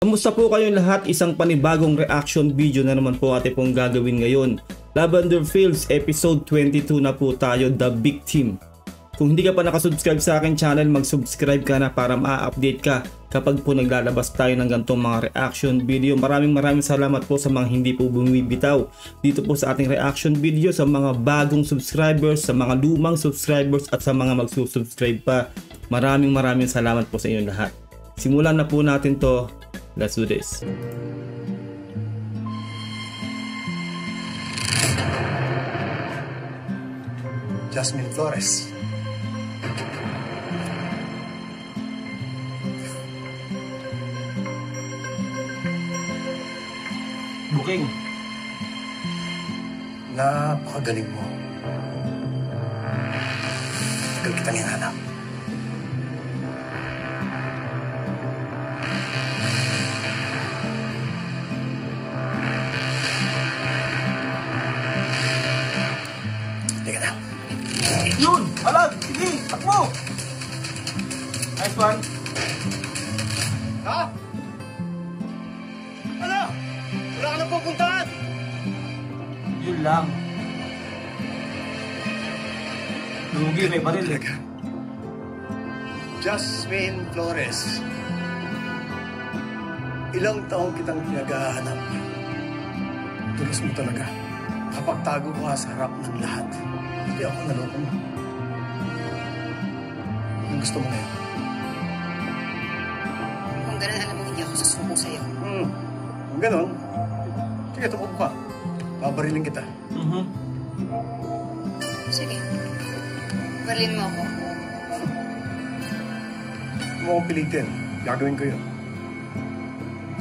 Kumusta po kayong lahat? Isang panibagong reaction video na naman po atin pong gagawin ngayon. Lavender Fields episode 22 na po tayo, The Victim. Kung hindi ka pa nakasubscribe sa akin channel, mag-subscribe ka na para ma-update ka kapag po naglalabas tayo ng ganitong mga reaction video. Maraming salamat po sa mga hindi po bumibitaw dito po sa ating reaction video, sa mga bagong subscribers, sa mga lumang subscribers at sa mga magsusubscribe pa. Maraming salamat po sa inyo lahat. Simulan na po natin to. Let's do this. Jasmine Flores. Booking. Napakagaling mo. Tagal kitang hinahanap. Teka na. Yun! Alag! Sige! Takbo! Nice one! Ha? Ano? Wala ka nang pupuntahan? Yun lang. Lugi, may baril. Talaga. Jasmine Flores. Ilang taong kitang pinaghahanap. Tulos mo talaga. Kapag tago ko sa harap ng lahat, hindi ako naloko mo. Anong gusto mo ngayon? Kung gano'n, alam mo, hindi ako susuko sa'yo. Kung gano'n, sige, tumakbo ka. Babarilin kita. Sige. Barilin mo ako. Kung mo akong pilitin, gagawin ko yun.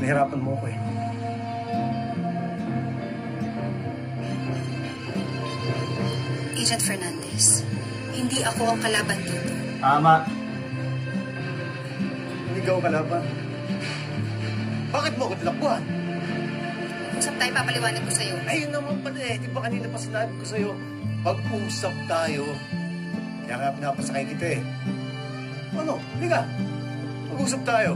Nahirapan mo ako eh. Agent Fernandez, hindi ako ang kalaban dito. Tama. Hindi ka ako kalaban. Bakit mo ako tinakbuhan? Usap tayo, papaliwanag ko sa'yo. Ayun naman pala eh. Di ba kanina pa sinabi ko sa'yo? Pag-usap tayo. Kaya nga pinapasakay kita eh. Ano? Hindi ka. Pag-usap tayo.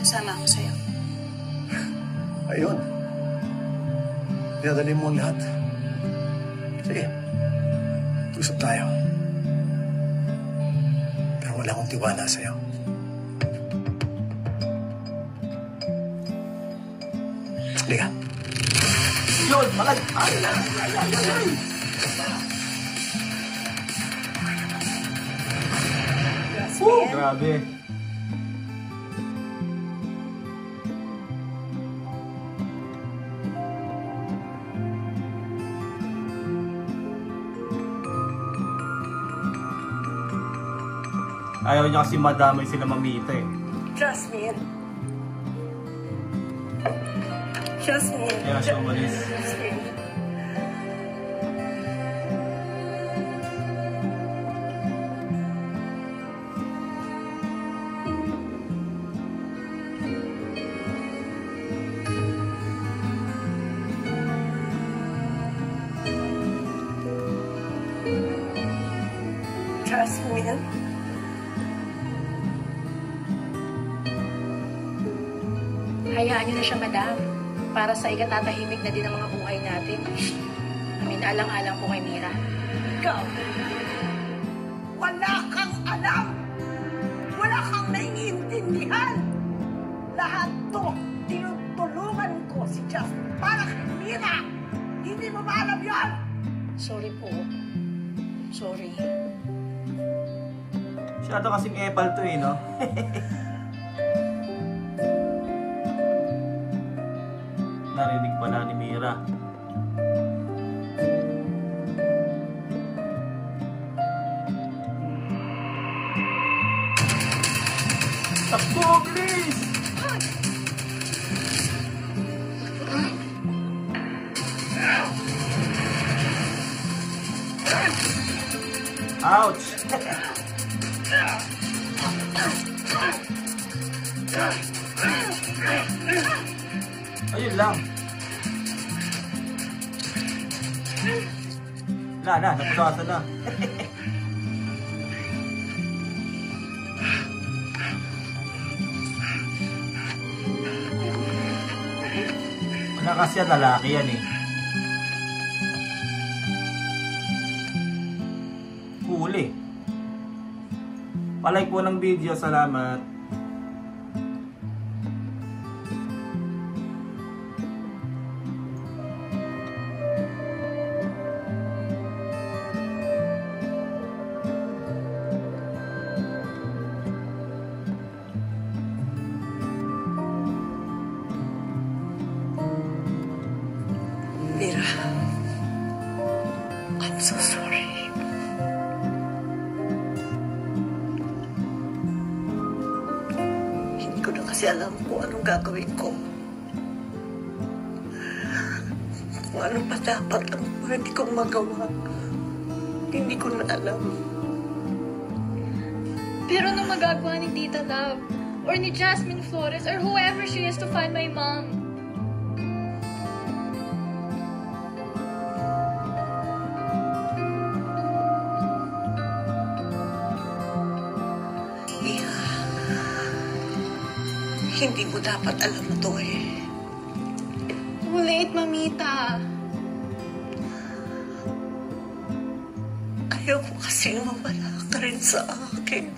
Kasama ako sa'yo. Ayun. Pinadali mo ang lahat. Sige. Usap tayo. Pero wala akong tiwala sa'yo. Liga. Yun! Malag! Ay! Grabe. Ayaw niya kasi madamay sila mamita eh. Jasmine. Jasmine. Kaya siya umalis. Jasmine. Jasmine. Hayaan niyo na siya, madam. Para sa ikatatahimik na din ang mga buhay natin. Kami naalang-alang po kay Mira. Ikaw, wala kang alam. Wala kang naiintindihan. Lahat to, tinutulungan ko si Jasmine para kay Mira. Hindi mo ba alam yan? Sorry po. Sorry. Masyado kasing epal to eh, no? Narinig pala ni Mira. Takbo, please! Ouch! Ayun lang. Napusasan na. Malakas yan, lalaki yan eh. Huli. Palike po ng video, salamat. Mira, I'm so sorry. Hindi ko na kasi alam kung anong gagawin ko. Kung ano pa dapat ang pwede kong magawa. Hindi ko na alam. Pero ano magagawa ni Tita Love? Or ni Jasmine Flores? Or whoever she is to find my mom? Hindi mo dapat alam ito eh. Too late, Mamita. Ayaw ko kasi mawala ka rin sa akin.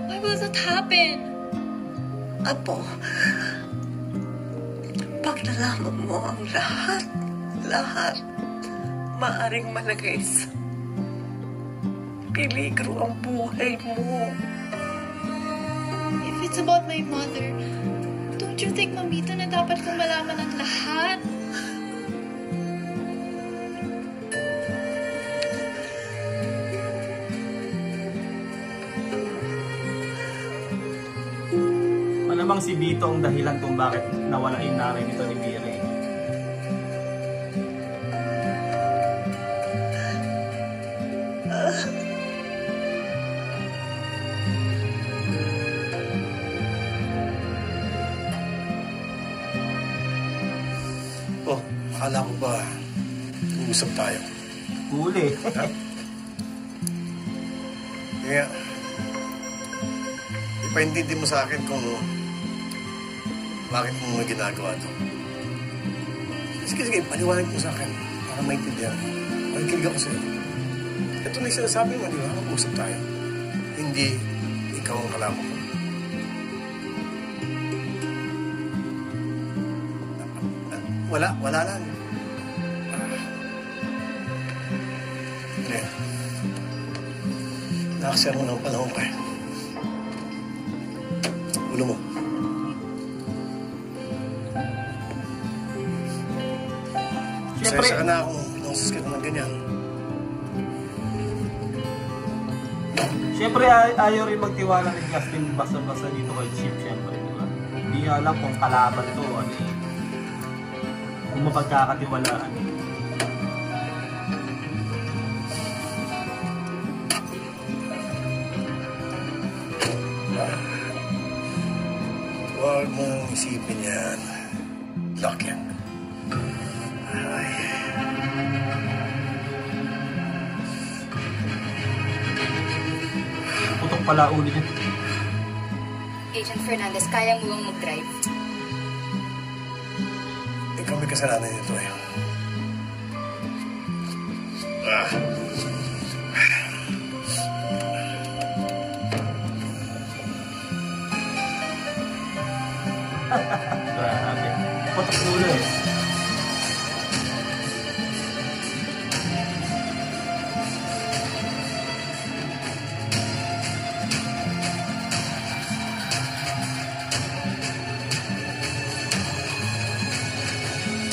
Why will that happen? Apo, pag nalaman mo ang lahat, maaring malagay sa peligro ang buhay mo. If it's about my mother, don't you think, Mamita, na dapat kong malaman ang lahat? Malamang si Vito ang dahilan kung bakit nawala yung nanay nito ni Mire. Oh, akala ko ba uusap tayo? Huli. Kaya, ipaintindi mo sa akin kung bakit mo ginagawa ito. Sige, paliwanag mo sa akin para maintindihan mo. Makikinig ako sa'yo. Ito na yung sinasabi mo, di ba? Mag-usap tayo. Hindi ikaw ang kalamo ko. Wala lang. Nakasir mo ng panahon kayo. Ulo mo. Siyempre, Pasensya ka na kung pinoses ka naman ganyan. Siyempre, ayaw rin magtiwala ni Justin basa-basa dito kay Chip, siyempre, di ba? Hindi niya alam kung kalaban to, ano eh. Kung mapagkakatiwalaan eh. Huwag mo nang isipin yan. Lock yan. Ay. Putok pala uli niya. Agent Fernandez, kaya mo bang mag-drive? Ikaw may kasalanan nito eh. Grabe. Putok ulo eh.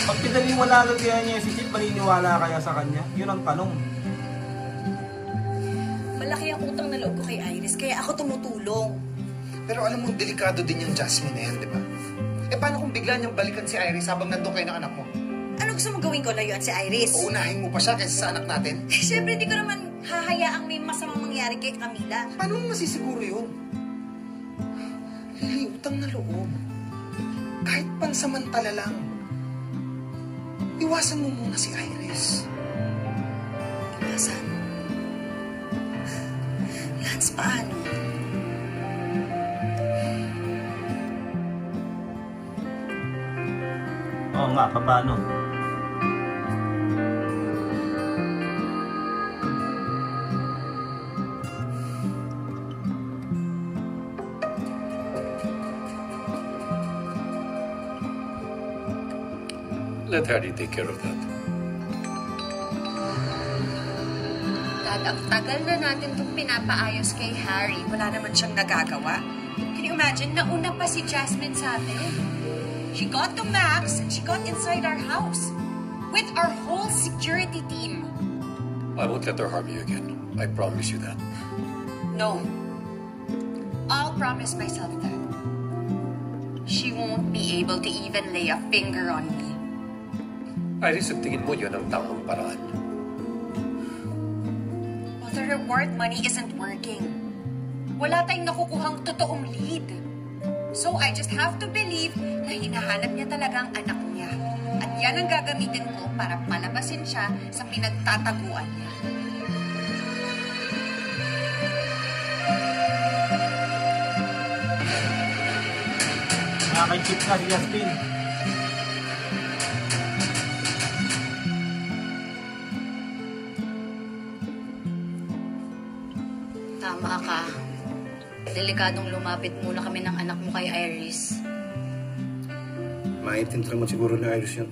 Pag pinaniwala kaya niya si Chip, maniniwala kaya sa kanya? Yun ang tanong. Malaki ang utang na loob ko kay Iris, kaya ako tumutulong. Pero alam mo, delikado din yung Jasmine na yan, di ba? Eh, paano kung bigla niyang balikan si Iris habang nandun kayo ng anak mo? Ano gusto mong gawin ko na yun si Iris? Uunahin mo pa siya kaysa sa anak natin? Siyempre, di ko naman hahayaang may masamang mangyari kay Camila. Paano mo masisiguro yun? Lili, utang na loob. Kahit pansamantala lang. iwasan mo muna si Iris. Iwasan? Lance, paano? Oo nga, paano? Let Harry take care of that. Dad, ang tagal na natin itong pinapaayos kay Harry. Wala naman siyang nagagawa. Can you imagine? Nauna pa si Jasmine sa atin. She got to Max and she got inside our house with our whole security team. I won't let her harm you again. I promise you that. No. I'll promise myself that. She won't be able to even lay a finger on me. Iris, sa tingin mo yun ang tamang paraan. Well, the reward money isn't working. Wala tayong nakukuhang totoong lead. So I just have to believe na hinahanap niya talagang anak niya. At yan ang gagamitin ko para palabasin siya sa pinagtataguan niya. Nakakay-chip na si Justin. Tama ka. Delikadong lumapit muna kami ng anak mo kay Iris. Maintindihan naman siguro ni Iris yun.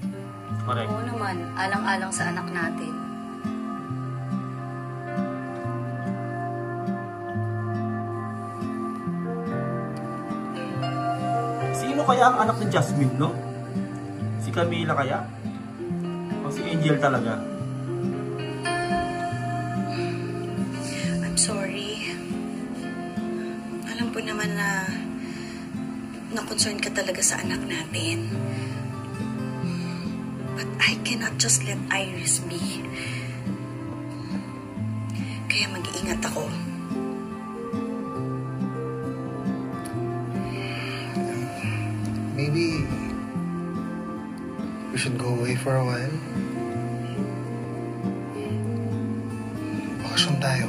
Correct. Oo naman, alang-alang sa anak natin. Sino kaya ang anak ni Jasmine, no? Si Camila kaya? O si Angel talaga? I'm sorry. Alam po naman na concern ka talaga sa anak natin. But I cannot just let Iris be. Kaya mag-iingat ako. Maybe we should go away for a while. Bakasyon tayo.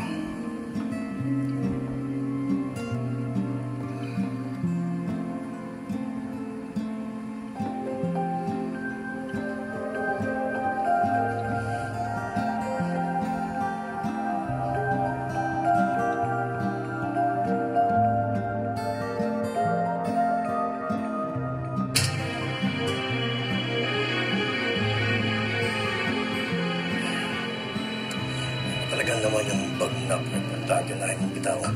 Talagang naman yung bag-knock na tayo na yung bitawan.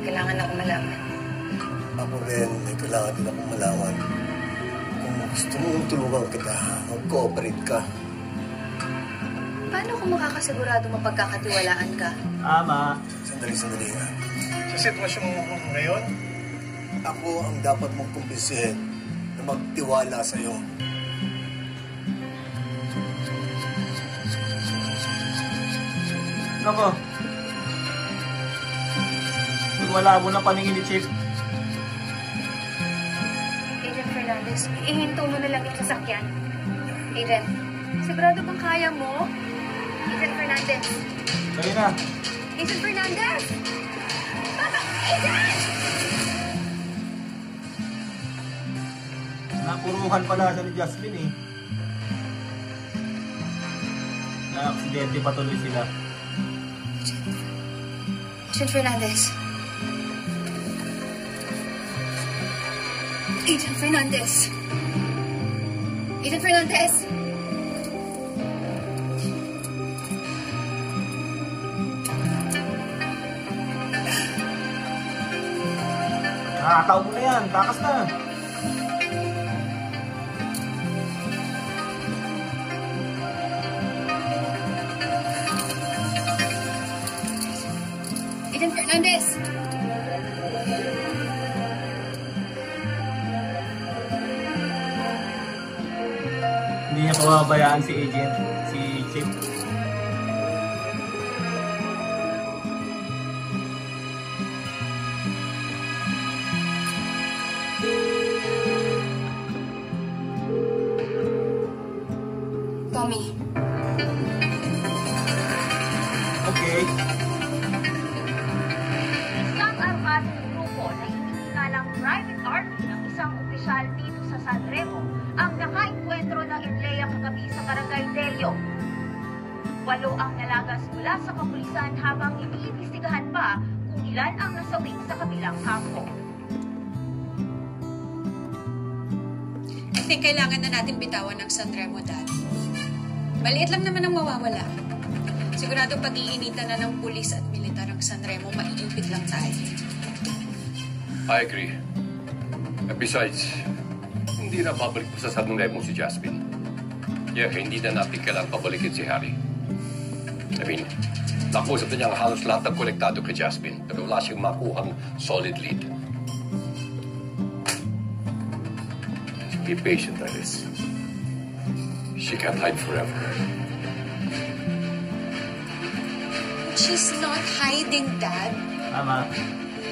Kailangan ako malaman. Ako rin, may kailangan din akong malaman. Kung gusto mong tulungan kita, mag-cooperate ka. Paano kung makakasigurado mapagkakatiwalaan ka? Ama. Sandali nga. Sa sitwasyon mo ngayon, Ako ang dapat mong kumbinsihin na magtiwala sa'yo. Nako. Wala mo na paningin ni Chief. Agent Fernandez, ihinto mo na lang yung sasakyan. Agent, sigurado bang kaya mo? Agent Fernandez. Kaya na. Agent Fernandez! Papa! Agent! Napuruhan pala siya ni Jasmine eh. Na-aksidente pa tuloy sila. Agent Fernandez. Agent Fernandez. Agent Fernandez! Nakakataw mo na yan. Takas na. Agent Fernandez! Hindi niya pababayaan si Agent, si Chief. Okay. Isang armadong grupo na inihinga ng private army ng isang opisyal dito sa San Remo ang nakainkwentro ng Inleya kagabi sa Barangay Delio. 8 ang nalagas mula sa kapulisan habang iniimbestigahan pa kung ilan ang nasawi sa kabilang kampo. I think kailangan na natin bitawan ng San Remo, Dad. Maliit lang naman ang mawawala. Sigurado pag-iinitan na ng pulis at militar ang San Remo, maiipit lang tayo. I agree. Besides, hindi na babalik pa sa San Remo si Jasmine. Kaya hindi na natin kailangan pabalikin si Harry. I mean, nakusap na niya ang halos lahat ng konektado kay Jasmine, pero wala siyang makuhang solid lead. Be patient, Iris. She can't hide forever. She's not hiding, Dad. Tama.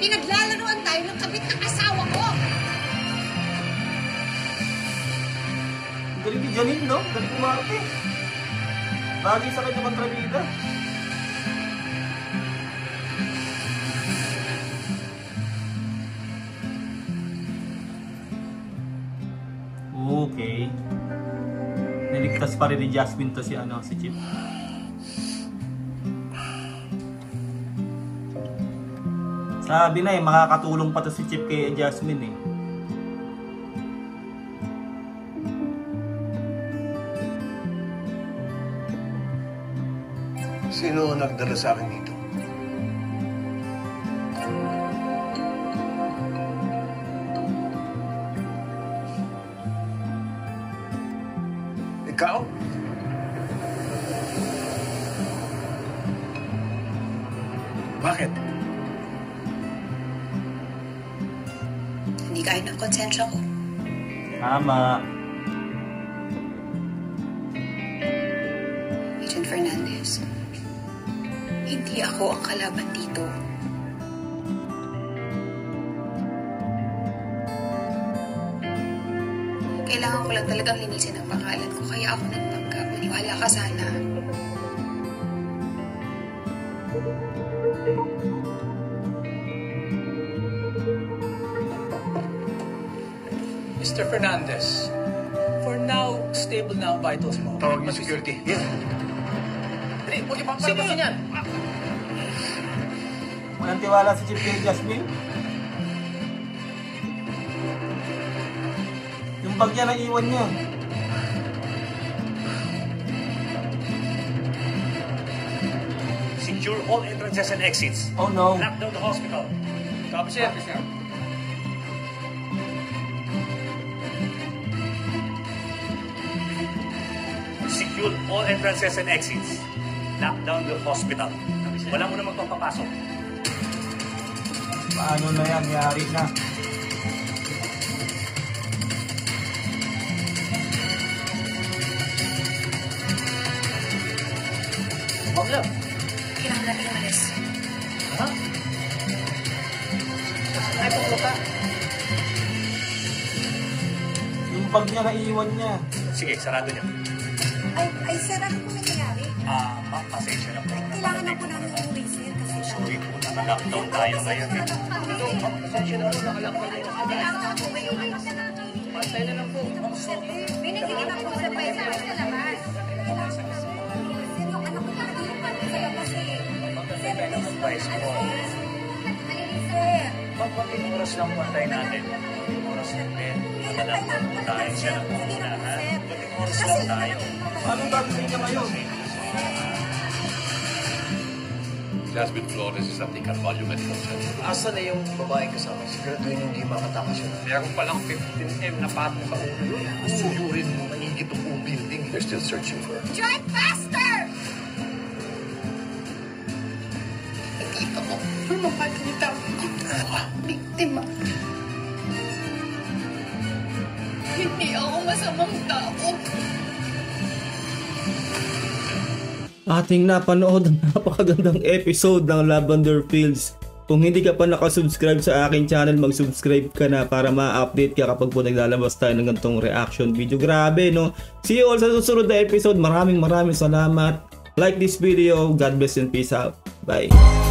Pinaglalaroan tayo ng kabit ng asawa ko. Galing ni Janine, no? Galing umarte. Bagay sa kanya kontrabida. Okay. Niligtas pa rin ni Jasmine to si Chip. Sabi na makakatulong pa to si Chip kay Jasmine eh. Sino nagdala sa akin dito? Ikaw? Bakit? Hindi kaya ng konsensya ko. Tama. Agent Fernandez, hindi ako ang kalaban dito. Kailangan ko lang talagang linisin ang pangalan ko, kaya ako nagpanggap. Maniwala ka sana. Mr. Fernandez, for now, stable na ang vitals mo. Tawag yung security. Yeah. Dali, huwag yung papalabasin yan. Walang tiwala si Chip kay Jasmine. Yung bag niya na iwan niya. Secure all entrances and exits. Oh no. Lock down the hospital. Copy, sir. Secure all entrances and exits. Lock down the hospital. Wala mo na magpapapasok. Paano na yan? Yari na. Huwag lang. Kailangan natin umalis. Ha? Ay, pakulo ka. Yung bag niya na iwan niya. Sige, sarado niya. Ay, sir, ano po nangyayari? Pasensya na po. Kailangan na po namin umuwi, sir, kasi Sorry po, naka-lockdown tayo ngayon. Pasensya na po, naka-lockdown tayo. kailangan na po kayo anak na namin. Pantay na lang po. Binigyan na po sa paisa sa labas. Sir, yung anak ko nakatulong kami sa labas eh. Sir, please, ano, sir. Pagpating oras lang po tayo natin. Oras lang din. Naka-lockdown po tayo. Siya na po muna, ha? Pagpating oras lang tayo. Anong gagawin niya ngayon? Jasmine Flores is at the Carvalho Medical Center. Asa na yung babaeng kasama? Siguraduhin hindi makatakas yun. Meron palang 15M na pato sa ulo. Suyurin mo, maigit ang buong building. They're still searching for her. Drive faster! Nakita ko, lumapagkita ako. Biktima. Hindi ako masamang tao. Ating napanood ang napakagandang episode ng Lavender Fields Kung hindi ka pa nakasubscribe sa akin channel, mag-subscribe ka na para ma-update ka kapag po naglalabas tayo ng ganitong reaction video. Grabe, no? See you all sa susunod na episode. Maraming salamat. Like this video. God bless and peace out. Bye.